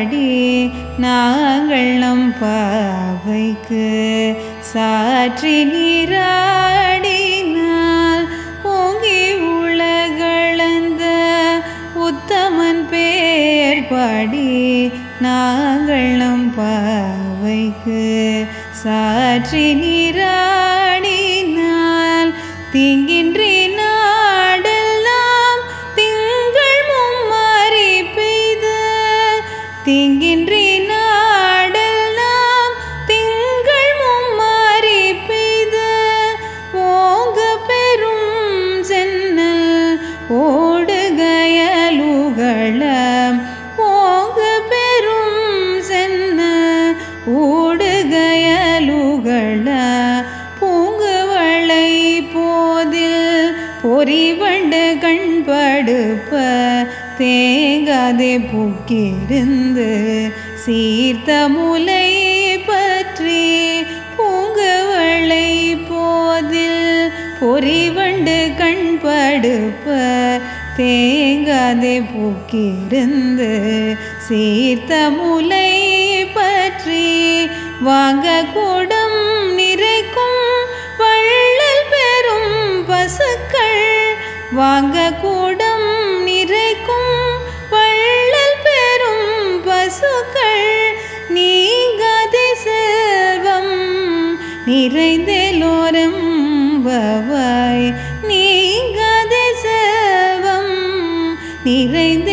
பாடி நாங்கள் நம் பாவைக்கு சாற்றி நீராடினால் பொங்கி உலகளந்த உத்தமன் பேர் பாடி நாங்கள் நம் பாவைக்கு சாற்றி நீராடினால் தீங்கின்றி நாடெல்லாம் திங்கள் மும்மாரி பெய்த தீங்கின்றி நாடெல்லாம் திங்கள் மும்மாரி பெய்த ஓங்க பெரும் சென்னல் ஓடுகயலுகளம் ஓங்க பெரும் சென்னல் ஓடுகயலுகள பூங்குவளை போதில் பொறிவண்டு கண்படுப்ப தேங்காதே பூக்கிருந்து சீர்த்த முலை பற்றி பூங்குவளை போதில் பொறிவண்டு கண்படுப்ப தேங்காதே பூக்கிருந்து சீர்த்த முலை பற்றி வாங்க கூடம் நிறைக்கும் வள்ளல் பெரும் பசுக்கள் வாங்க கூடம் நிறைக்கும் வள்ளல் பெரும் பசுக்கள் நீங்காதே செல்வம் நிறைந்தெல்லோரும் பவாய் நீங்காதே செல்வம் நிறைந்த